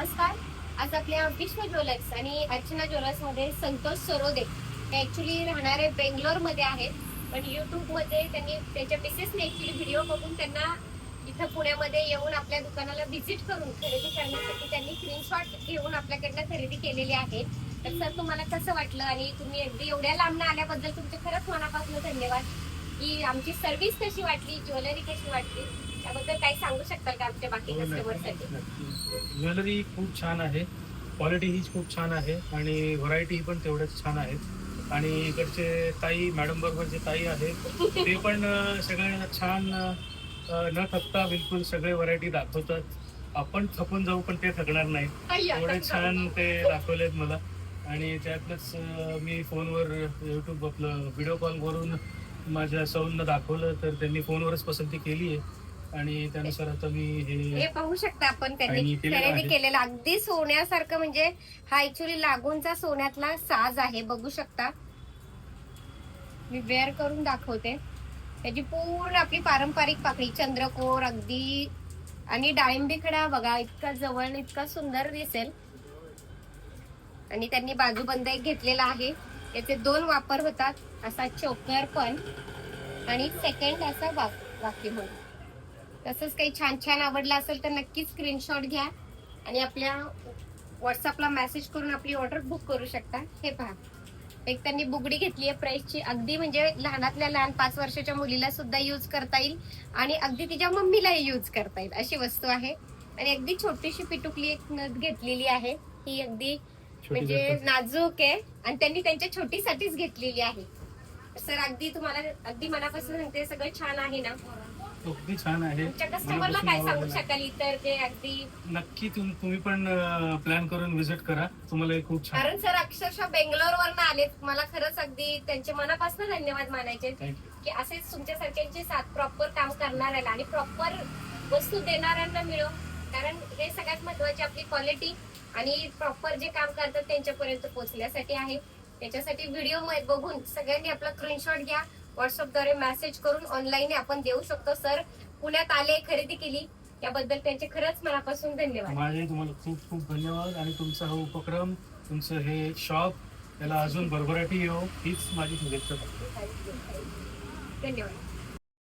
नमस्कार. आज आपल्या विश्व ज्वेलर्स आणि अर्चना ज्वेलर्स मध्ये संतोष सरोदे हे ऍक्च्युली राहणारे बेंगलोरमध्ये आहेत. पण युट्यूबमध्ये त्यांनी त्यांच्या मिसेसने ऍक्च्युली व्हिडिओ बघून त्यांना इथं पुण्यामध्ये येऊन आपल्या दुकानाला व्हिजिट करून खरेदी करण्यासाठी त्यांनी स्क्रीनशॉट घेऊन आपल्याकडनं खरेदी केलेली आहे. तर सर, तुम्हाला कसं वाटलं आणि तुम्ही अगदी एवढ्या लांबनं आल्याबद्दल तुमचे खरंच मनापासून धन्यवाद. की आमची सर्व्हिस कशी वाटली, ज्वेलरी कशी वाटली, त्याबद्दल काही सांगू शकताल का आमच्या बाकी कस्टमरसाठी? ज्वेलरी खूप छान आहे, क्वालिटी ही खूप छान आहे आणि व्हरायटी पण तेवढ्याच छान आहेत. आणि इकडचे ताई मॅडम बरोबर जे ताई आहेत ते पण सगळ्यांना छान न थकता बिलकुल सगळे व्हरायटी दाखवतात. आपण थकून जाऊ पण ते थकणार नाहीत, एवढे छान ते दाखवलेत मला. आणि त्यातच मी फोनवर यूट्यूब आपलं व्हिडिओ कॉल करून माझ्या सौंना दाखवलं तर त्यांनी फोनवरच पसंती केली आहे आणि त्यानुसार आता मी हे पाहू शकता आपण त्यांनी खरेदी केलेला अगदी सोन्यासारखं, म्हणजे हा ऍक्च्युली लागूनचा सोन्यातला साज आहे. बघू शकता, मी वेअर करून दाखवते. त्याची पूर्ण आपली पारंपरिक पाकळी, चंद्रकोर अगदी आणि डाळिंबी खडा बघा, इतका जवळ इतका सुंदर दिसेल. आणि त्यांनी बाजूबंद एक घेतलेला आहे, याचे 2 वापर होतात, असा चोकर पण आणि सेकंड असा वाकी म्हणून. तसंच काही छान छान आवडलं असेल तर नक्कीच स्क्रीनशॉट घ्या आणि आपल्या व्हॉट्सअपला मेसेज करून आपली ऑर्डर बुक करू शकता. हे पहा, एक त्यांनी बुगडी घेतली आहे प्राइसची, अगदी म्हणजे लहानातल्या लहान 5 वर्षाच्या मुलीला सुद्धा यूज करता येईल आणि अगदी तिच्या मम्मीलाही यूज करता येईल अशी वस्तू आहे. आणि अगदी छोटीशी पिटुकली एक नथ घेतलेली आहे, ही अगदी म्हणजे नाजूक आहे आणि त्यांनी त्यांच्या छोटीसाठीच घेतलेली आहे. सर, अगदी तुम्हाला अगदी मनापासून सांगते, सगळं छान आहे ना? अगदी छान आहे. तुमच्या कस्टमरला काय सांगू शकाल इतर जे अगदी? नक्की तुम्ही पण प्लॅन करून व्हिजिट करा, तुम्हाला खूप छान. कारण सर अक्षरशः बेंगलोरवरनं आलेत, मला खरंच अगदी त्यांचे मनापासून धन्यवाद मानायचे की असेच तुमच्यासारख्यांचे साथ प्रॉपर काम करणाऱ्याला आणि प्रॉपर वस्तू देणाऱ्यांना मिळो. कारण हे सगळ्यात महत्वाची आपली क्वालिटी आणि प्रॉपर जे काम करतात त्यांच्यापर्यंत पोहोचण्यासाठी आहे. त्याच्यासाठी व्हिडिओ बघून सगळ्यांनी आपला स्क्रीनशॉट घ्या, व्हॉट्सअपद्वारे मेसेज करून ऑनलाईन आपण देऊ शकतो. सर पुण्यात आले, खरेदी केली, याबद्दल त्यांचे खरंच मनापासून धन्यवाद. माझे तुम्हाला खूप खूप धन्यवाद. आणि तुमचा हा उपक्रम, तुमचं हे शॉप याला अजून भरभराटी येऊ हीच माझी शुभेच्छा. धन्यवाद.